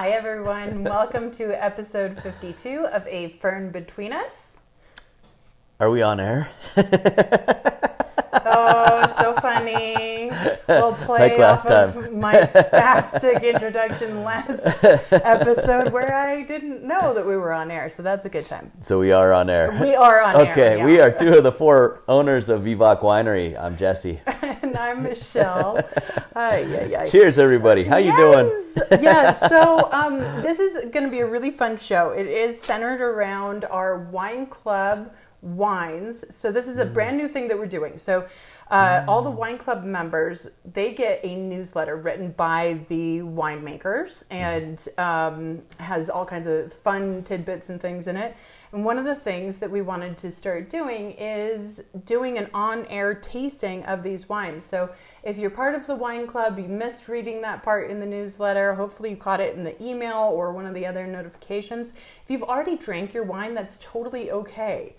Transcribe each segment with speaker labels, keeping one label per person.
Speaker 1: Hi, everyone. Welcome to episode 52 of A Fern Between Us.
Speaker 2: Are we on air?
Speaker 1: Oh, so funny. We'll play
Speaker 2: Like last
Speaker 1: off
Speaker 2: time.
Speaker 1: of my spastic introduction last episode where I didn't know that we were on air, so that's a good time.
Speaker 2: So we are on air.
Speaker 1: We are on air.
Speaker 2: Okay,
Speaker 1: yeah.
Speaker 2: we are two of the four owners of E52 Winery. I'm Jesse.
Speaker 1: And I'm Michelle.
Speaker 2: Cheers, everybody. How you doing?
Speaker 1: Yeah, so this is going to be a really fun show. It is centered around our wine club wines. So this is a brand new thing that we're doing. So all the wine club members, they get a newsletter written by the winemakers and has all kinds of fun tidbits and things in it. And one of the things that we wanted to start doing is doing an on-air tasting of these wines. So if you're part of the wine club, you missed reading that part in the newsletter, hopefully you caught it in the email or one of the other notifications. If you've already drank your wine, that's totally okay.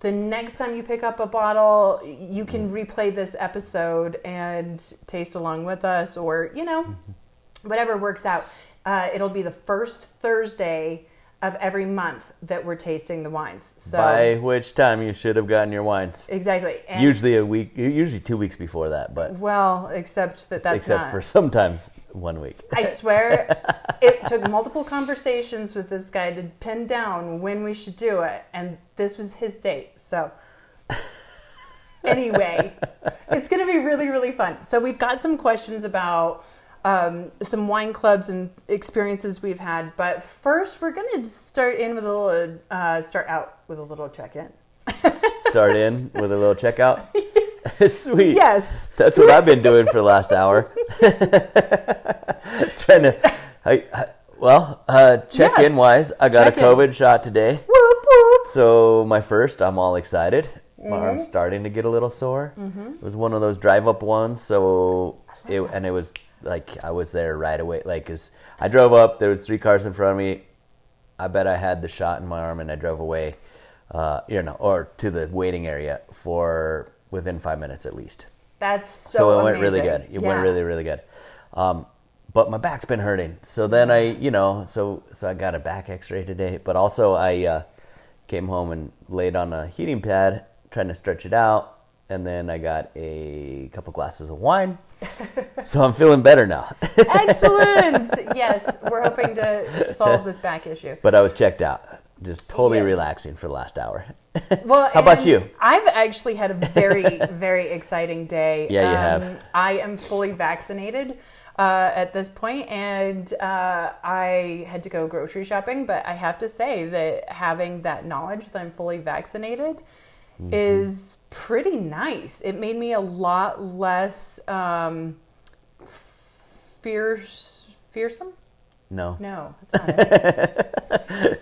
Speaker 1: The next time you pick up a bottle, you can replay this episode and taste along with us, or, you know, whatever works out. It'll be the first Thursday of every month that we're tasting the wines. So
Speaker 2: By which time you should have gotten your wines.
Speaker 1: Exactly. And
Speaker 2: Usually 2 weeks before that, but
Speaker 1: well, except that's
Speaker 2: except
Speaker 1: not.
Speaker 2: for sometimes 1 week.
Speaker 1: I swear, it took multiple conversations with this guy to pin down when we should do it, and this was his date. So anyway, it's going to be really, really fun. So we've got some questions about some wine clubs and experiences we've had, but first we're going to start out with a little check-in.
Speaker 2: Start in with a little checkout. Sweet.
Speaker 1: Yes.
Speaker 2: That's what I've been doing for the last hour. Trying to, check-in wise, I got
Speaker 1: Check-in.
Speaker 2: a COVID shot today.
Speaker 1: Whoop, whoop.
Speaker 2: So my first, I'm all excited. My arm's starting to get a little sore. It was one of those drive-up ones, it was like I was there right away. Like, 'cause I drove up, there was 3 cars in front of me. I bet I had the shot in my arm, and I drove away, or to the waiting area for within 5 minutes at least.
Speaker 1: That's
Speaker 2: So it went
Speaker 1: amazing.
Speaker 2: really good. It went really, really good. But my back's been hurting. So then so I got a back x-ray today. But also I came home and laid on a heating pad trying to stretch it out. And then I got a couple glasses of wine. So I'm feeling better now.
Speaker 1: Excellent. Yes, we're hoping to solve this back issue.
Speaker 2: But I was checked out. Just totally
Speaker 1: Yes.
Speaker 2: relaxing for the last hour.
Speaker 1: Well,
Speaker 2: How about you?
Speaker 1: I've actually had a very, very exciting day.
Speaker 2: Yeah, you have.
Speaker 1: I am fully vaccinated at this point, and I had to go grocery shopping, but I have to say that having that knowledge that I'm fully vaccinated is pretty nice. It made me a lot less fearsome?
Speaker 2: No.
Speaker 1: No, that's not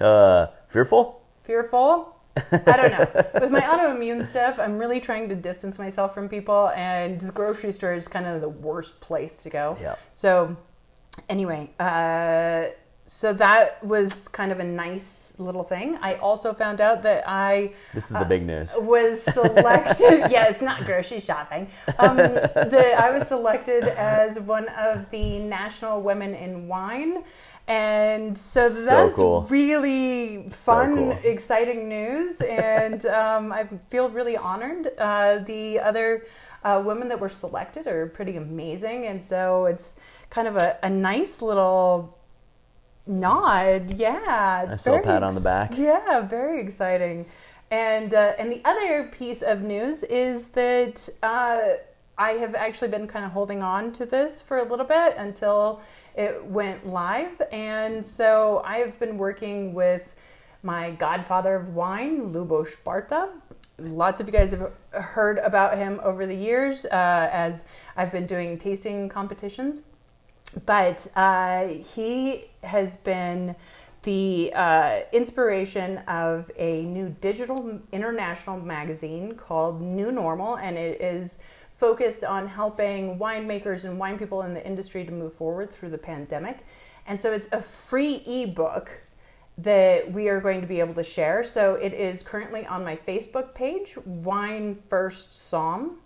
Speaker 1: it.
Speaker 2: Fearful?
Speaker 1: Fearful? I don't know. With my autoimmune stuff, I'm really trying to distance myself from people, and the grocery store is kind of the worst place to go.
Speaker 2: Yeah.
Speaker 1: So anyway, so that was kind of a nice little thing. I also found out that
Speaker 2: This is the big news.
Speaker 1: was selected. Yeah, it's not grocery shopping. I was selected as one of the National Women in Wine. And so that's
Speaker 2: cool.
Speaker 1: really fun,
Speaker 2: cool.
Speaker 1: exciting news. And I feel really honored. The other women that were selected are pretty amazing. And so it's kind of a nice little nod. Yeah. It's
Speaker 2: Nice little pat on the back.
Speaker 1: Yeah, very exciting. And the other piece of news is that I have actually been kind of holding on to this for a little bit until it went live. And so I have been working with my godfather of wine, Lubos Barta. Lots of you guys have heard about him over the years as I've been doing tasting competitions. But he has been the inspiration of a new digital international magazine called New Normal, and it is focused on helping winemakers and wine people in the industry to move forward through the pandemic. And so it's a free ebook that we are going to be able to share. So it is currently on my Facebook page, Wine First Somm.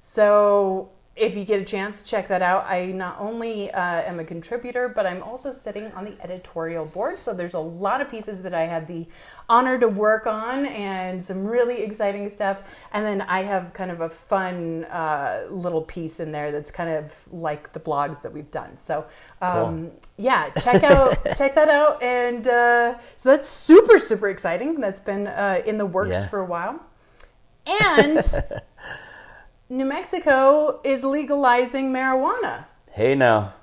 Speaker 1: So if you get a chance, check that out. I not only am a contributor, but I'm also sitting on the editorial board. So there's a lot of pieces that I had the honor to work on and some really exciting stuff. And then I have kind of a fun little piece in there that's kind of like the blogs that we've done. So
Speaker 2: Cool.
Speaker 1: yeah, check that out. And so that's super, super exciting. That's been in the works for a while. And New Mexico is legalizing marijuana.
Speaker 2: Hey now.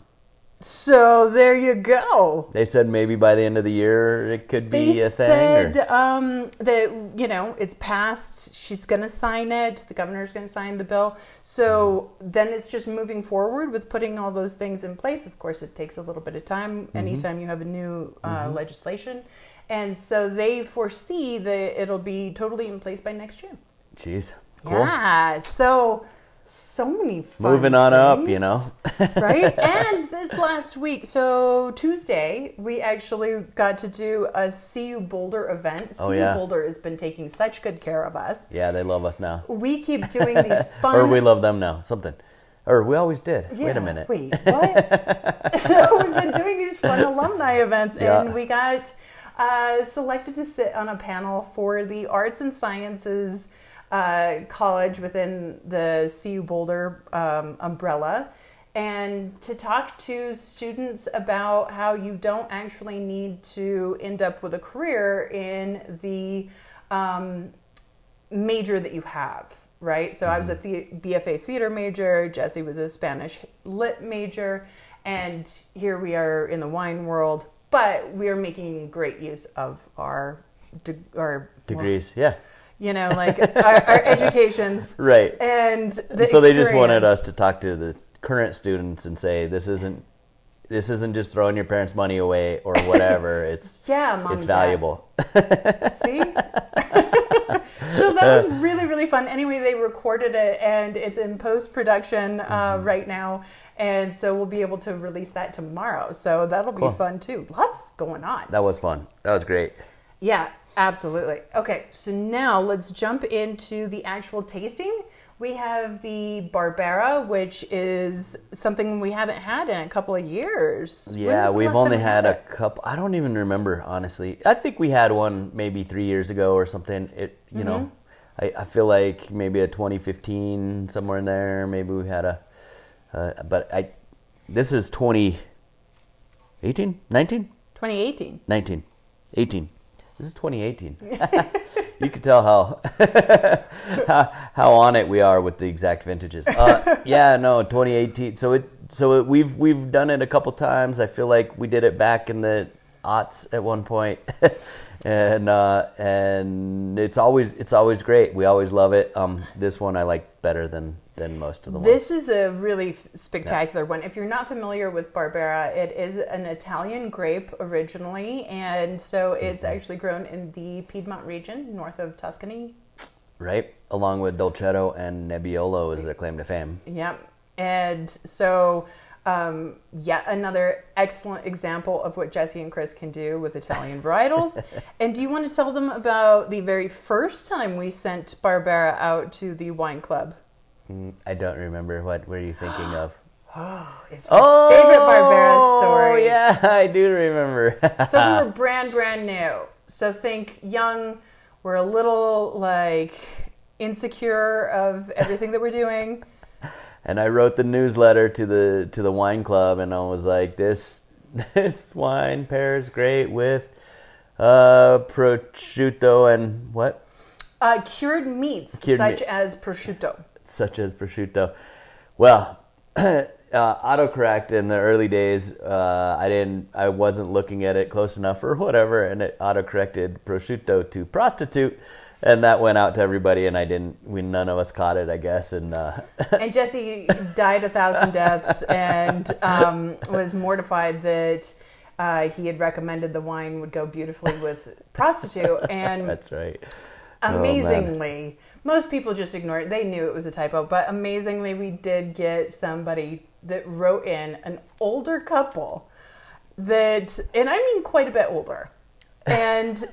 Speaker 1: So there you go.
Speaker 2: They said maybe by the end of the year it could be a thing.
Speaker 1: They said that, you know, it's passed. She's going to sign it. The governor's going to sign the bill. So then it's just moving forward with putting all those things in place. Of course, it takes a little bit of time anytime you have a new legislation. And so they foresee that it'll be totally in place by next year.
Speaker 2: Jeez. Cool.
Speaker 1: Yeah, so many fun
Speaker 2: Moving on
Speaker 1: things,
Speaker 2: up, you know.
Speaker 1: right? And this last week, so Tuesday, we actually got to do a CU Boulder event. CU Boulder has been taking such good care of us.
Speaker 2: Yeah, they love us now.
Speaker 1: We keep doing these fun...
Speaker 2: Or we love them now, something. Or we always did.
Speaker 1: Yeah,
Speaker 2: wait a minute.
Speaker 1: Wait, what? So we've been doing these fun alumni events, and we got selected to sit on a panel for the Arts and Sciences college within the CU Boulder umbrella, and to talk to students about how you don't actually need to end up with a career in the major that you have, right? So I was a BFA theater major, Jesse was a Spanish lit major, and here we are in the wine world, but we are making great use of our
Speaker 2: degrees,
Speaker 1: you know, like our educations.
Speaker 2: Right.
Speaker 1: And
Speaker 2: so they just wanted us to talk to the current students and say, this isn't just throwing your parents' money away or whatever. It's
Speaker 1: Mom
Speaker 2: it's
Speaker 1: and
Speaker 2: valuable.
Speaker 1: See? So that was really, really fun. Anyway, they recorded it and it's in post-production right now. And so we'll be able to release that tomorrow. So that'll be fun too. Lots going on.
Speaker 2: That was fun. That was great.
Speaker 1: Yeah. Absolutely. Okay, so now let's jump into the actual tasting. We have the Barbera, which is something we haven't had in a couple of years.
Speaker 2: Yeah, we've only had a couple. I don't even remember, honestly. I think we had one maybe 3 years ago or something. You know, I feel like maybe a 2015, somewhere in there. Maybe we had this is 2018, 19?
Speaker 1: 2018.
Speaker 2: 19, 18. This is 2018. You can tell how on it we are with the exact vintages. 2018. So we've done it a couple times. I feel like we did it back in the aughts at one point, and it's always great. We always love it. This one I like better than most of the ones.
Speaker 1: This is a really spectacular one. If you're not familiar with Barbera, it is an Italian grape originally, and so it's actually grown in the Piedmont region, north of Tuscany.
Speaker 2: Right, along with Dolcetto and Nebbiolo is their claim to fame.
Speaker 1: Yep, and so yet another excellent example of what Jesse and Chris can do with Italian varietals. And do you want to tell them about the very first time we sent Barbera out to the wine club?
Speaker 2: I don't remember. What were you thinking of?
Speaker 1: It's my favorite Barbera story.
Speaker 2: Oh, yeah, I do remember.
Speaker 1: So we were brand new. So think young. We're a little like insecure of everything that we're doing.
Speaker 2: And I wrote the newsletter to the wine club, and I was like, this wine pairs great with prosciutto and what?
Speaker 1: Cured meats, such as prosciutto.
Speaker 2: Well, autocorrect in the early days, I wasn't looking at it close enough or whatever, and it autocorrected prosciutto to prostitute, and that went out to everybody, and none of us caught it, I guess, and
Speaker 1: Jesse died 1,000 deaths and was mortified that he had recommended the wine would go beautifully with prostitute, and
Speaker 2: that's right.
Speaker 1: Amazingly, most people just ignore it. They knew it was a typo, but amazingly, we did get somebody that wrote in, an older couple that, and I mean quite a bit older, and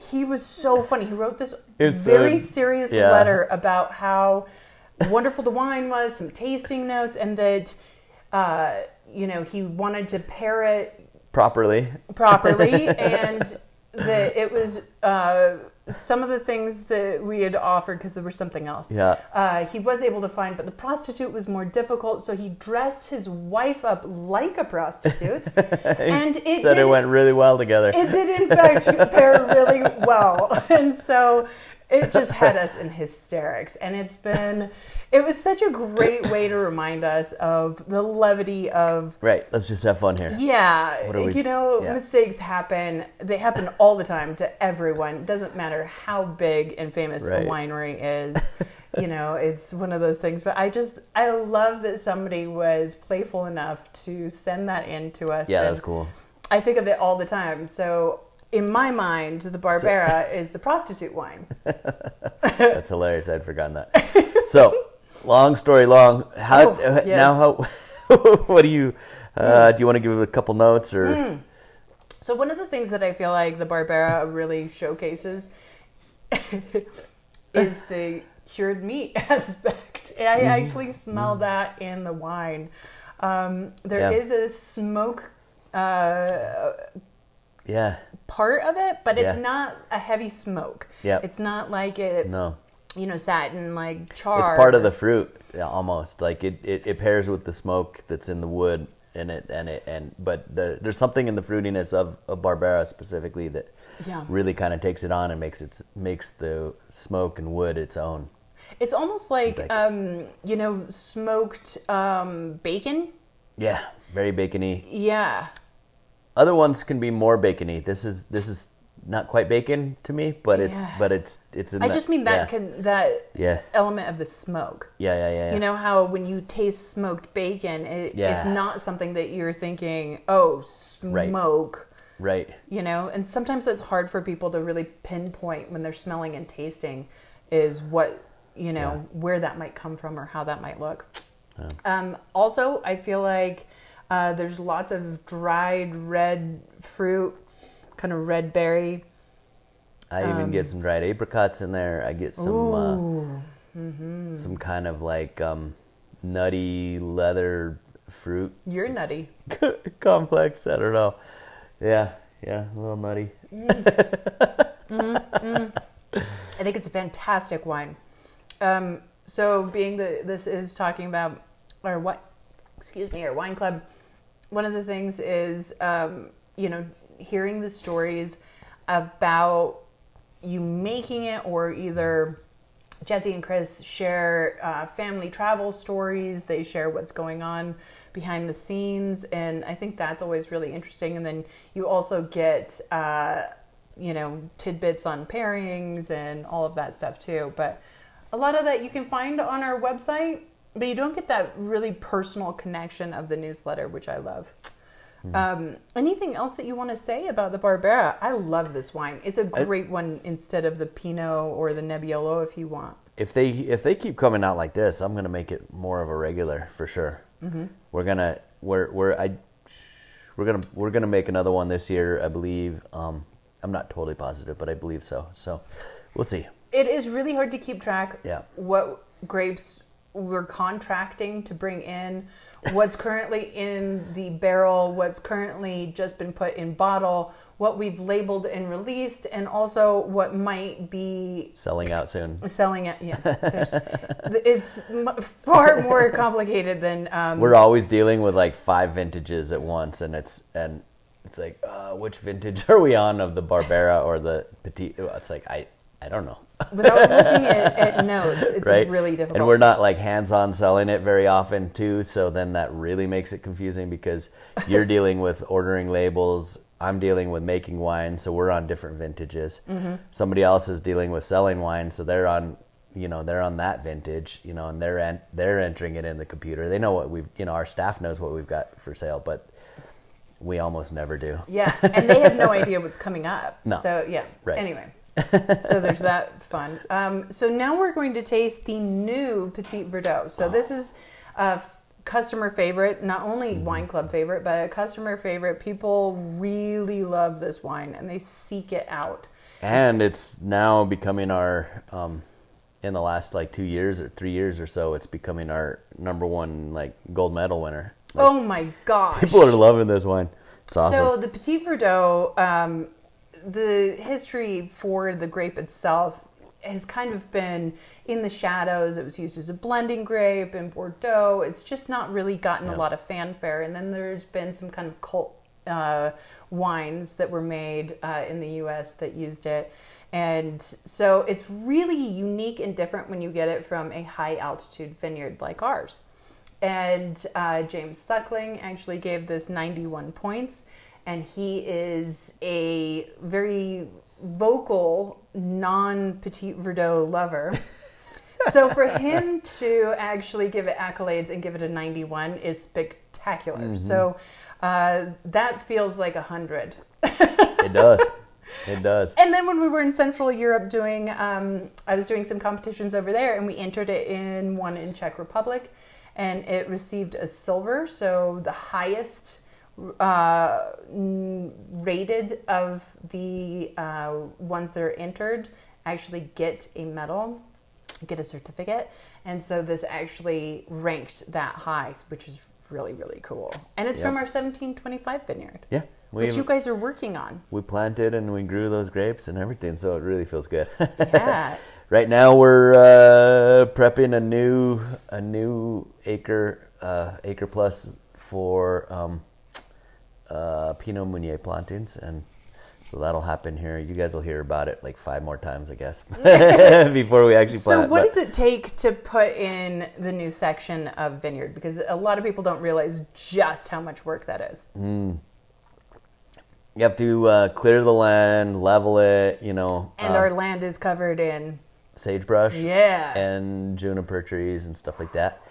Speaker 1: he was so funny. He wrote this very serious letter about how wonderful the wine was, some tasting notes, and that, he wanted to pair it
Speaker 2: properly,
Speaker 1: and that it was some of the things that we had offered, because there was something else.
Speaker 2: Yeah.
Speaker 1: He was able to find, but the prostitute was more difficult, so he dressed his wife up like a prostitute. And
Speaker 2: it went really well together.
Speaker 1: It did, in fact, pair really well. And so it just had us in hysterics. And it was such a great way to remind us of the levity of...
Speaker 2: Right, let's just have fun here.
Speaker 1: Yeah, mistakes happen. They happen all the time to everyone. It doesn't matter how big and famous a winery is. It's one of those things. But I love that somebody was playful enough to send that in to us.
Speaker 2: Yeah, that was cool.
Speaker 1: I think of it all the time. So... in my mind, the Barbera is the prostitute wine.
Speaker 2: That's hilarious. I'd forgotten that. So, long story long. Now, what do you want to give a couple notes or?
Speaker 1: So one of the things that I feel like the Barbera really showcases is the cured meat aspect. I actually smell that in the wine. There is a smoke. Part of it, but it's not a heavy smoke. Yeah, it's not like it. No, sat in like char.
Speaker 2: It's part of the fruit, almost like it pairs with the smoke that's in the wood, but there's something in the fruitiness of Barbera specifically that really kind of takes it on and makes the smoke and wood its own.
Speaker 1: It's almost like smoked bacon.
Speaker 2: Yeah, very bacony.
Speaker 1: Yeah.
Speaker 2: Other ones can be more bacony. This is not quite bacon to me, but it's in
Speaker 1: I just mean that element of the smoke.
Speaker 2: Yeah.
Speaker 1: You know how when you taste smoked bacon, it's not something that you're thinking, oh, smoke.
Speaker 2: Right.
Speaker 1: And sometimes it's hard for people to really pinpoint when they're smelling and tasting is what, where that might come from or how that might look. Yeah. Also, I feel like there's lots of dried red fruit, kind of red berry.
Speaker 2: I even get some dried apricots in there. I get some some kind of like nutty leather fruit.
Speaker 1: You're nutty.
Speaker 2: Complex. I don't know. Yeah, a little nutty.
Speaker 1: I think it's a fantastic wine. So being that this is talking about our wine club, one of the things is, hearing the stories about you making it, or either Jesse and Chris share family travel stories. They share what's going on behind the scenes, and I think that's always really interesting. And then you also get, tidbits on pairings and all of that stuff too. But a lot of that you can find on our website. But you don't get that really personal connection of the newsletter, which I love. Anything else that you want to say about the Barbera? I love this wine. It's a great one instead of the Pinot or the Nebbiolo if you want.
Speaker 2: If they keep coming out like this, I'm gonna make it more of a regular for sure. Mm-hmm. We're gonna make another one this year, I believe. I'm not totally positive, but I believe so. So we'll see.
Speaker 1: It is really hard to keep track. What grapes we're contracting to bring in, what's currently in the barrel, what's currently just been put in bottle, what we've labeled and released, and also what might be
Speaker 2: selling out soon.
Speaker 1: It's far more complicated than
Speaker 2: we're always dealing with like 5 vintages at once, and it's like which vintage are we on of the Barbera or the Petit? It's like I don't know.
Speaker 1: Without looking at notes, it's really difficult.
Speaker 2: And we're not like hands-on selling it very often too, so then that really makes it confusing because you're dealing with ordering labels, I'm dealing with making wine, so we're on different vintages. Mm-hmm. Somebody else is dealing with selling wine, so they're on that vintage, and they're entering it in the computer. They know what our staff knows what we've got for sale, but we almost never do.
Speaker 1: Yeah, and they have no idea what's coming up.
Speaker 2: No.
Speaker 1: So yeah.
Speaker 2: Right.
Speaker 1: Anyway. So there's that fun. So now we're going to taste the new Petit Verdot. So this is a customer favorite, not only wine club favorite, but a customer favorite. People really love this wine and they seek it out.
Speaker 2: And it's now becoming our, in in the last like 2 years or 3 years or so, it's becoming our number one like gold medal winner. Like,
Speaker 1: oh my gosh.
Speaker 2: people are loving this wine. It's awesome.
Speaker 1: So the Petit Verdot, the history for the grape itself has kind of been in the shadows. It was used as a blending grape in Bordeaux. It's just not really gotten a lot of fanfare. And then there's been some kind of cult wines that were made in the U.S. that used it. And so it's really unique and different when you get it from a high altitude vineyard like ours. And James Suckling actually gave this 91 points. And he is a very vocal, non-Petit Verdot lover. So for him to actually give it accolades and give it a 91 is spectacular. Mm-hmm. So that feels like 100.
Speaker 2: It does. It does.
Speaker 1: And then when we were in Central Europe doing, I was doing some competitions over there, and we entered it in one in Czech Republic, and it received a silver, so the highest rated of the ones that are entered actually get a medal, get a certificate. And so this actually ranked that high, which is really, really cool. And it's from our 1725 vineyard. Yeah. Which you guys are working on.
Speaker 2: We planted and we grew those grapes and everything, so it really feels good.
Speaker 1: Yeah.
Speaker 2: Right now we're prepping a new acre plus for Pinot Meunier plantings, and so that'll happen here. You guys will hear about it like 5 more times, I guess, before we actually plant.
Speaker 1: So what does it take to put in the new section of vineyard? Because a lot of people don't realize just how much work that is.
Speaker 2: You have to clear the land, level it, And
Speaker 1: our land is covered in
Speaker 2: sagebrush,
Speaker 1: and
Speaker 2: juniper trees and stuff like that.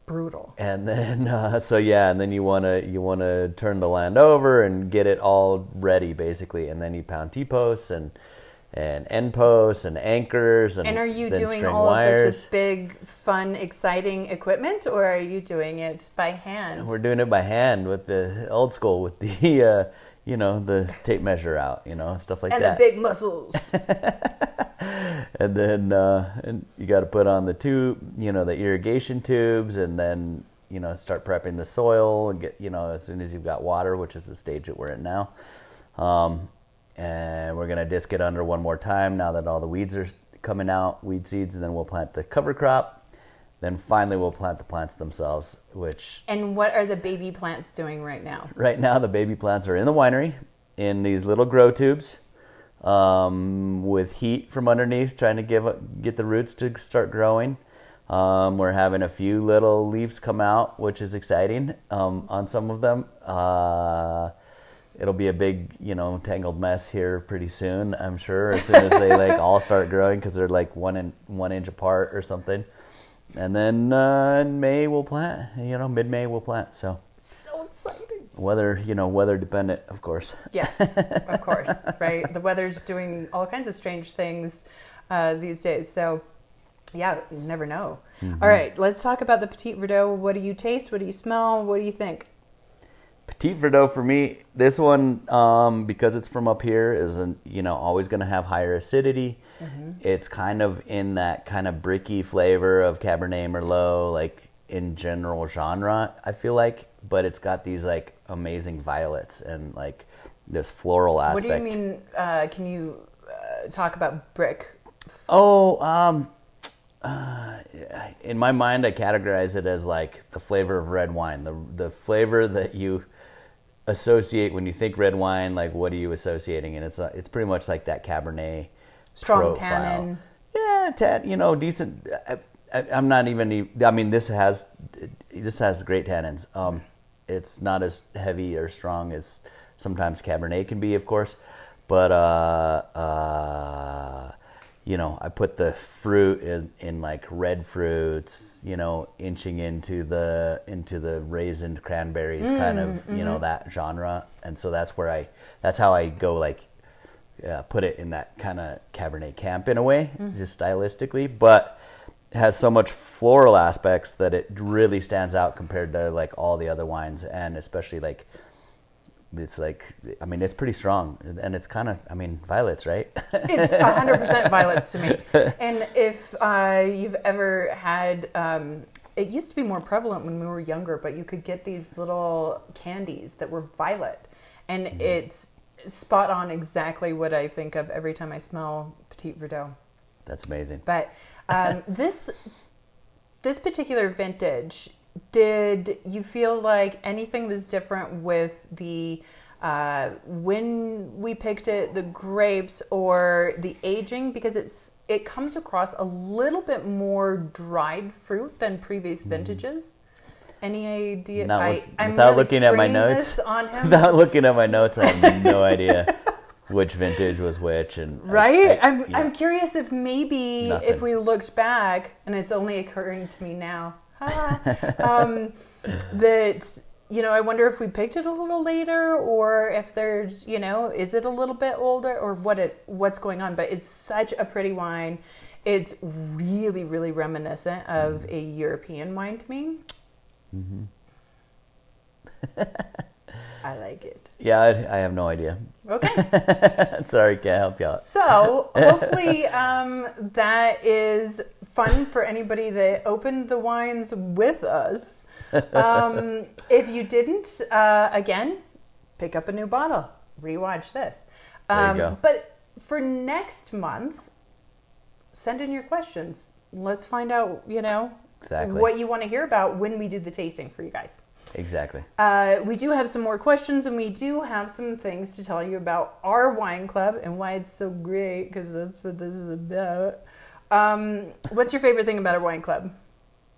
Speaker 1: Brutal.
Speaker 2: And then, and then you wanna turn the land over and get it all ready, basically. And then you pound T-posts and end posts and anchors and
Speaker 1: are you
Speaker 2: then
Speaker 1: doing all
Speaker 2: wires.
Speaker 1: of this with big, fun, exciting equipment, or are you doing it by hand?
Speaker 2: We're doing it by hand with the old school, with the the tape measure out, stuff like that.
Speaker 1: And the big muscles.
Speaker 2: And then and you got to put on the tube, the irrigation tubes, and then start prepping the soil and get as soon as you've got water, which is the stage that we're in now. And we're going to disc it under one more time now that all the weeds are coming out, weed seeds, and then we'll plant the cover crop. Then finally we'll plant the plants themselves,
Speaker 1: And what are the baby plants doing right now?
Speaker 2: Right now the baby plants are in the winery in these little grow tubes with heat from underneath, trying to get the roots to start growing. We're having a few little leaves come out, which is exciting on some of them. It'll be a big, tangled mess here pretty soon, I'm sure, as soon as they all start growing, because they're like 1 inch apart or something. And then in May we'll plant, mid-May we'll plant. So
Speaker 1: exciting.
Speaker 2: Weather dependent, of course.
Speaker 1: Yes, of course, right? The weather's doing all kinds of strange things these days. So yeah, you never know. Mm-hmm. All right, let's talk about the Petit Verdot. What do you taste? What do you smell? What do you think?
Speaker 2: Petit Verdot for me, this one, because it's from up here, is always going to have higher acidity. Mm-hmm. It's kind of in that kind of bricky flavor of Cabernet Merlot, like in general genre, I feel like. But it's got these like amazing violets and like this floral aspect.
Speaker 1: What do you mean? Can you talk about brick?
Speaker 2: In my mind, I categorize it as like the flavor of red wine, the flavor that you associate when you think red wine. Like, what are you associating? And it's pretty much like that Cabernet
Speaker 1: strong
Speaker 2: profile. Tannin. Yeah, decent. I'm not even. I mean, this has great tannins. It's not as heavy or strong as sometimes Cabernet can be, of course, but I put the fruit in like red fruits, inching into the raisined cranberries, kind of, that genre. And so that's how I go, like, put it in that kind of Cabernet camp in a way, just stylistically, but it has so much floral aspects that it really stands out compared to like all the other wines, and especially like it's like, I mean, it's pretty strong, and it's kind of, I mean, violets, right?
Speaker 1: It's 100% violets to me. And if you've ever had, it used to be more prevalent when we were younger, but you could get these little candies that were violet, and it's spot on exactly what I think of every time I smell Petit Verdot.
Speaker 2: That's amazing.
Speaker 1: But this particular vintage, did you feel like anything was different with the when we picked it, the grapes or the aging? Because it comes across a little bit more dried fruit than previous vintages. Any idea?
Speaker 2: Without looking at my notes, without looking at my notes, I have no idea which vintage was which. And
Speaker 1: right? I'm curious if maybe if we looked back, and it's only occurring to me now, that, you know, I wonder if we picked it a little later, or if there's, you know, is it a little bit older, or what's going on? But it's such a pretty wine. It's really, really reminiscent of a European wine to me. Mm-hmm. I like it.
Speaker 2: Yeah, I have no idea.
Speaker 1: Okay.
Speaker 2: Sorry, can't help you out.
Speaker 1: So hopefully that is fun for anybody that opened the wines with us. If you didn't, again, pick up a new bottle. Rewatch this.
Speaker 2: There you go.
Speaker 1: But for next month, send in your questions. Let's find out, you know,
Speaker 2: exactly
Speaker 1: what you want to hear about when we do the tasting for you guys.
Speaker 2: Exactly.
Speaker 1: We do have some more questions, and we do have some things to tell you about our wine club and why it's so great, because that's what this is about. What's your favorite thing about our wine club?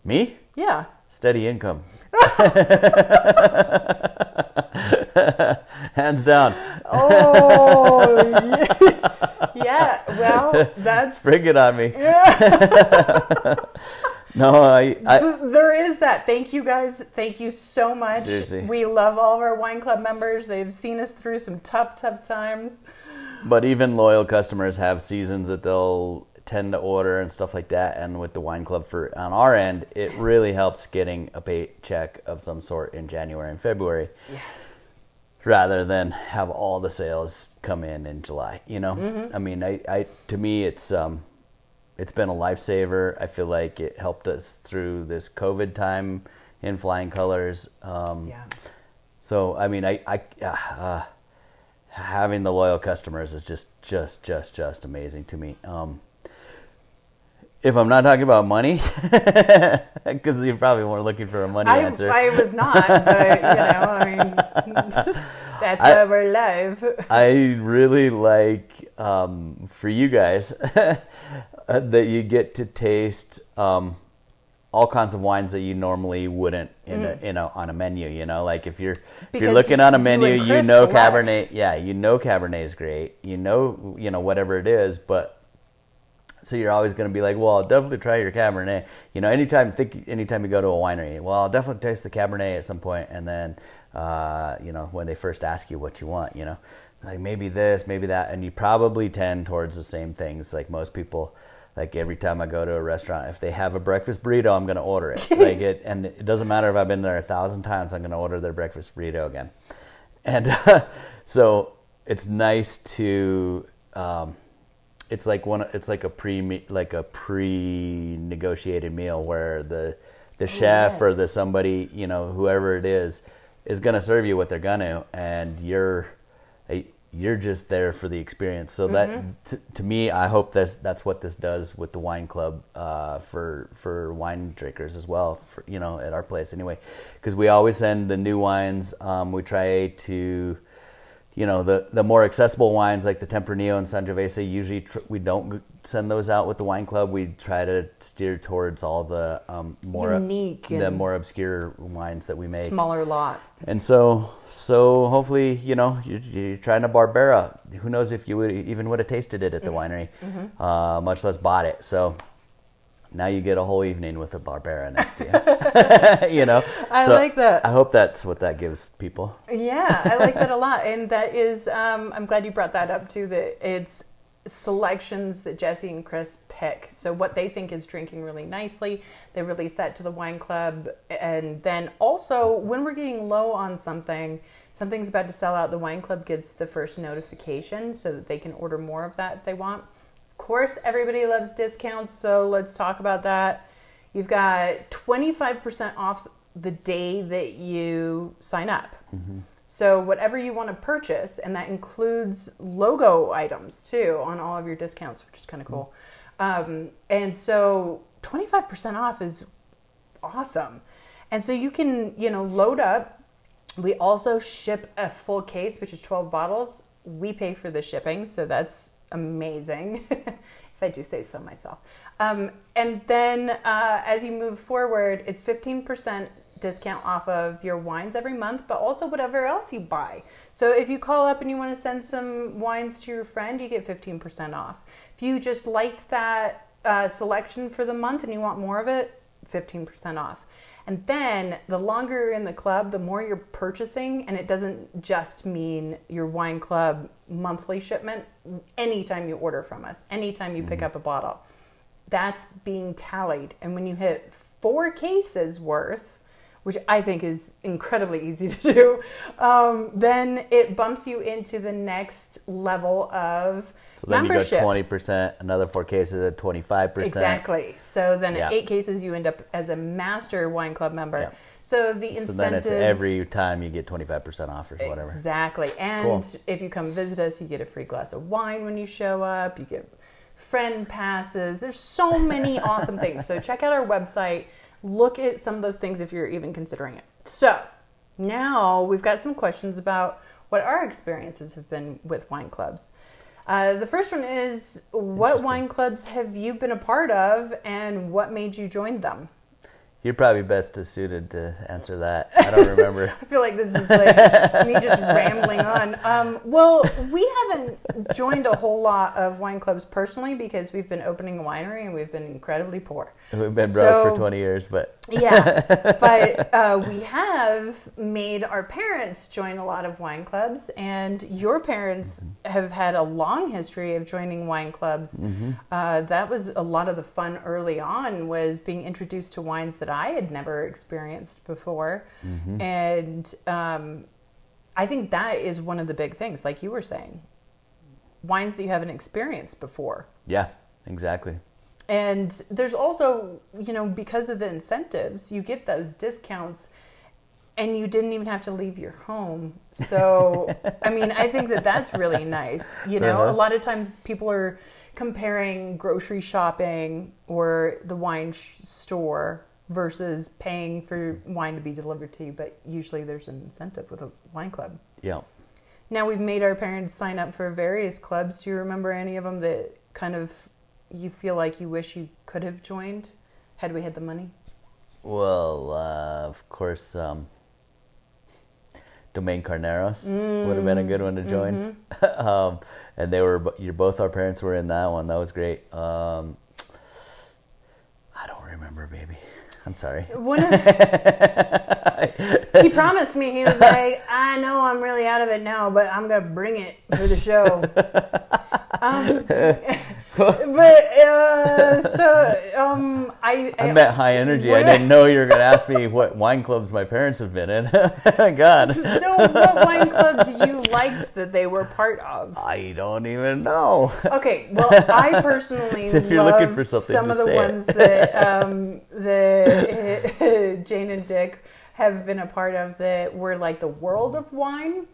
Speaker 2: Me?
Speaker 1: Yeah.
Speaker 2: Steady income. Hands down.
Speaker 1: Oh, yeah. Well, that's...
Speaker 2: Spring it on me.
Speaker 1: Yeah.
Speaker 2: No,
Speaker 1: there is that. Thank you guys. Thank you so much.
Speaker 2: Seriously.
Speaker 1: We love all of our wine club members. They've seen us through some tough times.
Speaker 2: But even loyal customers have seasons that they'll tend to order and stuff like that. And with the wine club, on our end, it really helps getting a paycheck of some sort in January and February. Yes. Rather than have all the sales come in July, you know? Mm-hmm. I mean, to me, it's been a lifesaver. I feel like it helped us through this COVID time in flying colors. Yeah. So, I mean, having the loyal customers is just amazing to me. If I'm not talking about money, because you probably weren't looking for a money answer.
Speaker 1: I was not, but, you know, I mean, that's why we're live.
Speaker 2: I really like, for you guys, that you get to taste all kinds of wines that you normally wouldn't on a menu. You know, like if you're looking on a menu, you know Cabernet. Yeah, you know Cabernet is great. You know whatever it is, but so you're always going to be like, well, I'll definitely try your Cabernet. You know, anytime you go to a winery, well, I'll definitely taste the Cabernet at some point, and then you know, when they first ask you what you want, you know, like maybe this, maybe that, and you probably tend towards the same things. Like most people, like every time I go to a restaurant, if they have a breakfast burrito, I'm going to order it. And it doesn't matter if I've been there 1,000 times, I'm going to order their breakfast burrito again. And so it's nice to, it's like a pre-negotiated meal where the chef or somebody, you know, whoever it is going to serve you what they're going to, and you're just there for the experience. So that to me, I hope that's what this does with the wine club for wine drinkers as well. For, you know, at our place anyway, because we always send the new wines. We try to, you know, the more accessible wines like the Tempranillo and Sangiovese. Usually we don't send those out with the wine club. We try to steer towards all the more unique, the more obscure wines that we make.
Speaker 1: Smaller lot.
Speaker 2: And so hopefully, you know, you're trying a Barbera. Who knows if you would have tasted it at the winery, much less bought it. So now you get a whole evening with a Barbera next to you. You know,
Speaker 1: I like that.
Speaker 2: I hope that's what that gives people.
Speaker 1: Yeah, I like that a lot, and that is. I'm glad you brought that up too. That it's selections that Jesse and Chris pick. So what they think is drinking really nicely, they release that to the wine club, and then also when we're getting low on something, something's about to sell out, the wine club gets the first notification so that they can order more of that if they want. Of course, everybody loves discounts, so let's talk about that. You've got 25% off the day that you sign up. Mm-hmm. So whatever you want to purchase, and that includes logo items too on all of your discounts, which is kind of cool. And so 25% off is awesome. And so you can, load up. We also ship a full case, which is 12 bottles. We pay for the shipping, so that's amazing, if I do say so myself. And then as you move forward, it's 15% discount off of your wines every month, but also whatever else you buy. So if you call up and you want to send some wines to your friend, you get 15% off. If you just liked that selection for the month and you want more of it, 15% off. And then the longer you're in the club, the more you're purchasing, and it doesn't just mean your wine club monthly shipment. Anytime you order from us, anytime you pick up a bottle, that's being tallied. And when you hit 4 cases worth, which I think is incredibly easy to do, then it bumps you into the next level of
Speaker 2: so then
Speaker 1: membership.
Speaker 2: You go 20%, another 4 cases at 25%.
Speaker 1: Exactly. So then at 8 cases, you end up as a master wine club member.
Speaker 2: Yeah.
Speaker 1: So the incentives...
Speaker 2: So then it's every time you get 25% off or whatever.
Speaker 1: Exactly. And if you come visit us, you get a free glass of wine when you show up. You get friend passes. There's so many awesome things. So check out our website. Look at some of those things if you're even considering it. So now we've got some questions about what our experiences have been with wine clubs. The first one is, what wine clubs have you been a part of and what made you join them?
Speaker 2: You're probably best suited to answer that. I don't remember.
Speaker 1: I feel like this is like me just rambling on. Well, we haven't joined a whole lot of wine clubs personally because we've been opening a winery and we've been incredibly poor.
Speaker 2: We've been broke for 20 years, but...
Speaker 1: Yeah, but we have made our parents join a lot of wine clubs, and your parents have had a long history of joining wine clubs. That was a lot of the fun early on, was being introduced to wines that I had never experienced before. And I think that is one of the big things, like you were saying, wines that you haven't experienced before.
Speaker 2: Yeah, exactly.
Speaker 1: And there's also, because of the incentives, you get those discounts and you didn't even have to leave your home. So, I mean, I think that that's really nice. A lot of times people are comparing grocery shopping or the wine store versus paying for wine to be delivered to you. But usually there's an incentive with a wine club.
Speaker 2: Yeah.
Speaker 1: Now we've made our parents sign up for various clubs. Do you remember any of them that kind of you feel like you wish you could have joined had we had the money?
Speaker 2: Well, of course, Domaine Carneros would have been a good one to join. And both our parents were in that one. That was great. I don't remember, baby. I'm sorry.
Speaker 1: He promised me, he was like, I know I'm really out of it now, but I'm going to bring it for the show.
Speaker 2: I meant high energy. I didn't know you were going to ask me what wine clubs my parents have been in. God.
Speaker 1: No, what wine clubs you liked that they were part of?
Speaker 2: I don't even know.
Speaker 1: Okay, well, I personally
Speaker 2: if you're looking for something,
Speaker 1: some of the ones that Jane and Dick have been a part of that were like the world of wine.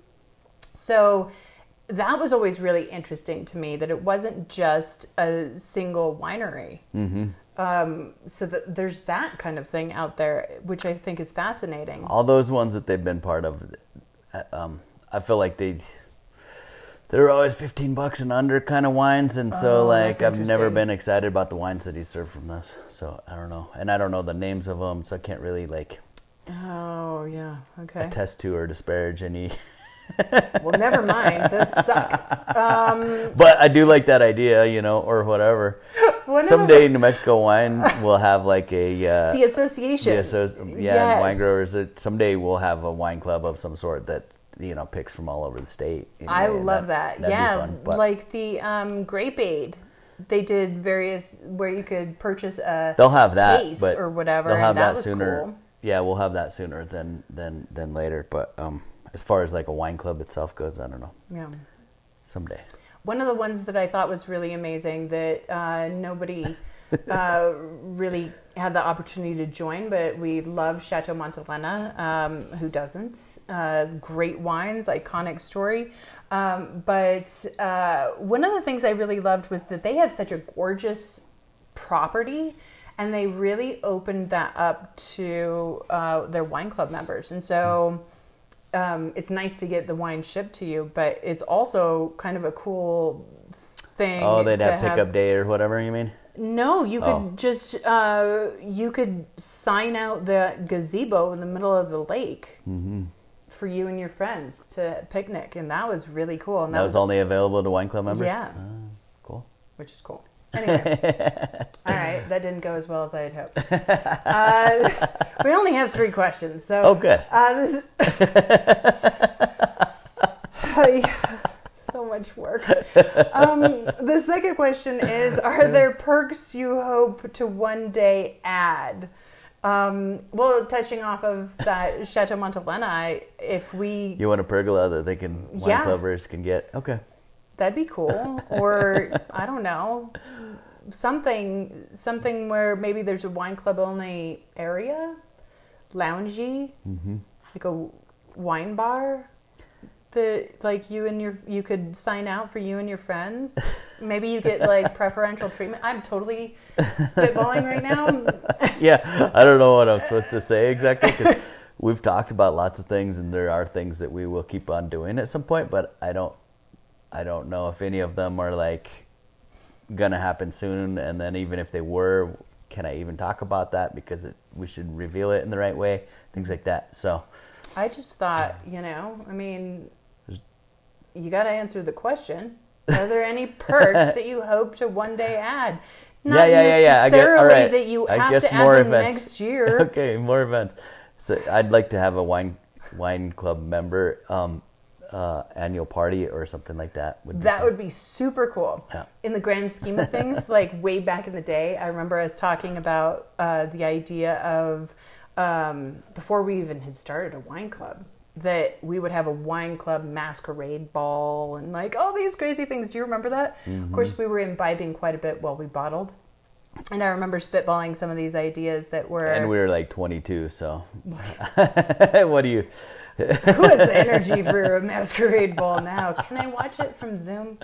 Speaker 1: So that was always really interesting to me, that it wasn't just a single winery. So that there's that kind of thing out there, which I think is fascinating.
Speaker 2: All those ones that they've been part of, I feel like they're always $15 and under kind of wines, and so I've never been excited about the wines that he served from those. So I don't know, and I don't know the names of them, so I can't really
Speaker 1: Oh yeah, okay.
Speaker 2: attest to or disparage any.
Speaker 1: Well, never mind. Those suck.
Speaker 2: But I do like that idea, or whatever. Someday New Mexico Wine will have like
Speaker 1: the association.
Speaker 2: Yes. Wine growers. Someday we'll have a wine club of some sort that picks from all over the state.
Speaker 1: I love that.
Speaker 2: Yeah, fun,
Speaker 1: like the Grape Aid. They did various where you could purchase a
Speaker 2: they'll have that,
Speaker 1: case
Speaker 2: but
Speaker 1: or whatever.
Speaker 2: They'll have
Speaker 1: and that
Speaker 2: that
Speaker 1: was
Speaker 2: sooner.
Speaker 1: Cool.
Speaker 2: Yeah, we'll have that sooner than later. But as far as like a wine club itself goes, I don't know.
Speaker 1: Yeah.
Speaker 2: Someday.
Speaker 1: One of the ones that I thought was really amazing that nobody really had the opportunity to join, but we love Chateau Montelena. Who doesn't? Great wines, iconic story. But one of the things I really loved was that they have such a gorgeous property, and they really opened that up to their wine club members. And so it's nice to get the wine shipped to you, but it's also kind of a cool thing.
Speaker 2: Oh, they'd have pickup day or whatever, you mean?
Speaker 1: No, you could just, you could sign out the gazebo in the middle of the lake for you and your friends to picnic. And that was really cool. And
Speaker 2: that was only available to wine club members?
Speaker 1: Yeah.
Speaker 2: Cool.
Speaker 1: Which is cool. Anyway. All right. That didn't go as well as I had hoped. We only have 3 questions. So,
Speaker 2: oh, good.
Speaker 1: This so much work. The second question is, are there perks you hope to one day add? Well, touching off of that Chateau Montelena, if we...
Speaker 2: You want a pergola that they can, wine clubbers can get? Okay.
Speaker 1: That'd be cool. Or, I don't know, something where maybe there's a wine club only area, loungy, like a wine bar. Like you could sign out for you and your friends. Maybe you get like preferential treatment. I'm totally spitballing right now.
Speaker 2: Yeah, I don't know what I'm supposed to say exactly, because we've talked about lots of things, and there are things that we will keep on doing at some point, but I don't know if any of them are like gonna happen soon. And then even if they were, can I even talk about that, because we should reveal it in the right way, things like that. So
Speaker 1: I just thought, I mean, you got to answer the question. Are there any perks that you hope to one day add? Not necessarily that you have to add them next year.
Speaker 2: Okay, more events. So I'd like to have a wine club member annual party or something like that. Would be
Speaker 1: super cool.
Speaker 2: Yeah.
Speaker 1: In the grand scheme of things, like way back in the day, I remember us talking about the idea of, before we even had started a wine club, that we would have a wine club masquerade ball and like all these crazy things. Do you remember that? Of course, we were imbibing quite a bit while we bottled. And I remember spitballing some of these ideas that were...
Speaker 2: And we were like 22, so... What do you...
Speaker 1: Who has the energy for a masquerade ball now? Can I watch it from Zoom?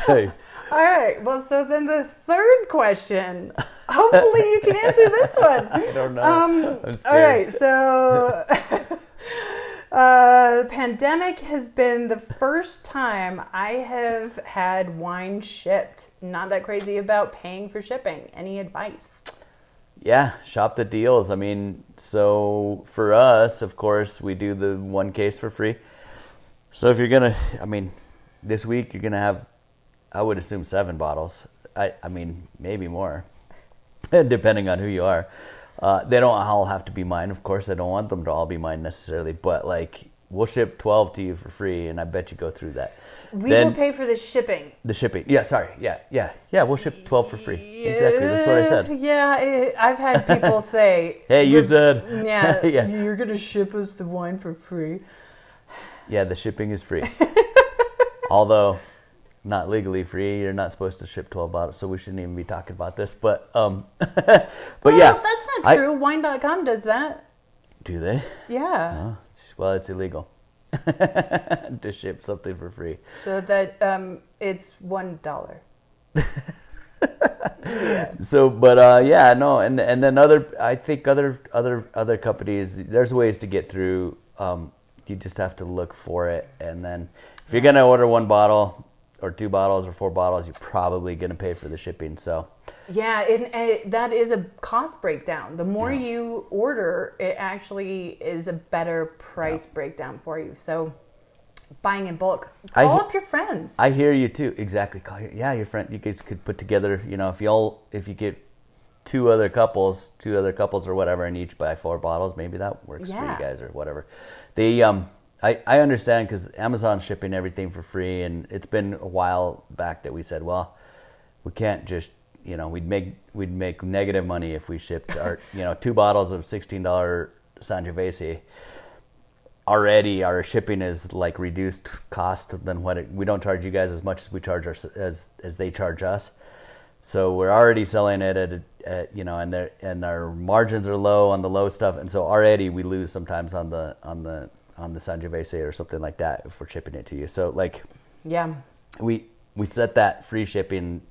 Speaker 2: Thanks.
Speaker 1: All right. Well, so then the third question. Hopefully you can answer this one.
Speaker 2: I don't know. I'm scared.
Speaker 1: All right. So the pandemic has been the first time I have had wine shipped. Not that crazy about paying for shipping. Any advice?
Speaker 2: Yeah, shop the deals. I mean, so for us, of course, we do the 1 case for free. So if you're going to, I mean, this week you're going to have, I would assume 7 bottles. I mean, maybe more, depending on who you are. They don't all have to be mine, of course. I don't want them to all be mine necessarily, but like we'll ship 12 to you for free, and I bet you go through that.
Speaker 1: We will pay for the shipping.
Speaker 2: The shipping. Yeah, sorry. Yeah, we'll ship 12 for free. Exactly. That's what I said.
Speaker 1: Yeah, I've had people say...
Speaker 2: Hey, you said...
Speaker 1: Yeah, you're going to ship us the wine for free.
Speaker 2: Yeah, the shipping is free. Although, not legally free. You're not supposed to ship 12 bottles, so we shouldn't even be talking about this. But
Speaker 1: well,
Speaker 2: yeah.
Speaker 1: That's not true. Wine.com does that.
Speaker 2: Do they?
Speaker 1: Yeah.
Speaker 2: Oh, well, it's illegal to ship something for free.
Speaker 1: So that it's $1.
Speaker 2: Yeah. So, but yeah, no, and then I think other companies, there's ways to get through. You just have to look for it, and then if you're gonna order 1 bottle or 2 bottles or 4 bottles, you're probably gonna pay for the shipping. So.
Speaker 1: Yeah, and that is a cost breakdown. The more you order, it actually is a better price breakdown for you. So, buying in bulk, call up your friends.
Speaker 2: I hear you too. Exactly. Call your friend. You guys could put together. If you get two other couples or whatever, and each buy 4 bottles, maybe that works for you guys or whatever. I understand, because Amazon's shipping everything for free, and it's been a while back that we said, well, we can't just. We'd make negative money if we shipped our 2 bottles of $16 Sangiovese already our shipping is like reduced cost than we don't charge you guys as much as we charge as they charge us. So we're already selling it at you know, and our margins are low on the low stuff, and so already we lose sometimes on the Sangiovese or something like that if we're shipping it to you. So like,
Speaker 1: yeah,
Speaker 2: we set that free shipping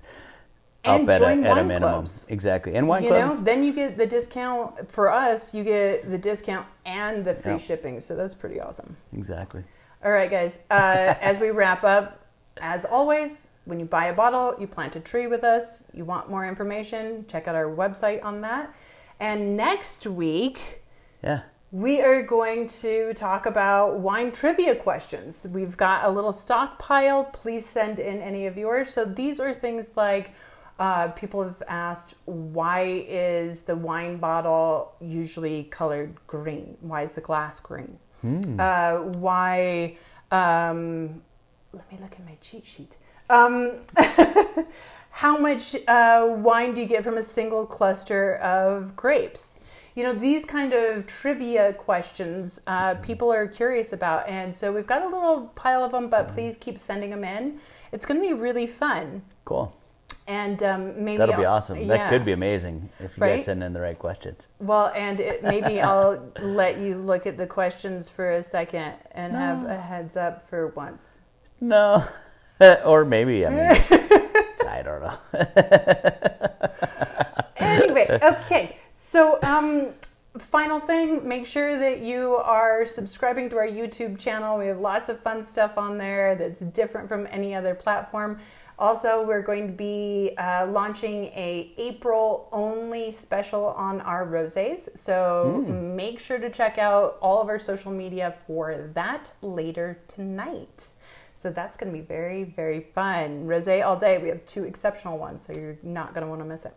Speaker 1: and
Speaker 2: up at a
Speaker 1: wine
Speaker 2: minimum.
Speaker 1: clubs.
Speaker 2: Exactly. And wine
Speaker 1: you
Speaker 2: clubs.
Speaker 1: know, then you get the discount. For us, you get the discount and the free
Speaker 2: Yep.
Speaker 1: shipping. So that's pretty awesome.
Speaker 2: Exactly.
Speaker 1: All right, guys. As we wrap up, as always, when you buy a bottle, you plant a tree with us. You want more information, check out our website on that. And next week,
Speaker 2: Yeah.
Speaker 1: we are going to talk about wine trivia questions. We've got a little stockpile. Please send in any of yours. So these are things like people have asked, why is the wine bottle usually colored green? Why is the glass green? Why, let me look at my cheat sheet. How much wine do you get from a single cluster of grapes? You know, these kind of trivia questions people are curious about. And so we've got a little pile of them, but please keep sending them in. It's going to be really fun.
Speaker 2: Cool.
Speaker 1: And maybe
Speaker 2: That'll be awesome.
Speaker 1: Yeah.
Speaker 2: That could be amazing if you
Speaker 1: Right?
Speaker 2: guys send in the right questions.
Speaker 1: Well, and maybe I'll let you look at the questions for a second and have a heads up for once.
Speaker 2: No. Or maybe, I mean, I don't know.
Speaker 1: Anyway, okay. So, final thing, make sure that you are subscribing to our YouTube channel. We have lots of fun stuff on there that's different from any other platform. Also, we're going to be launching a April-only special on our rosés. So make sure to check out all of our social media for that later tonight. So that's going to be very, very fun. Rosé all day. We have 2 exceptional ones, so you're not going to want to miss it.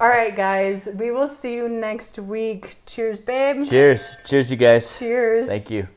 Speaker 1: All right, guys. We will see you next week. Cheers, babe.
Speaker 2: Cheers. Cheers, you guys.
Speaker 1: Cheers.
Speaker 2: Thank you.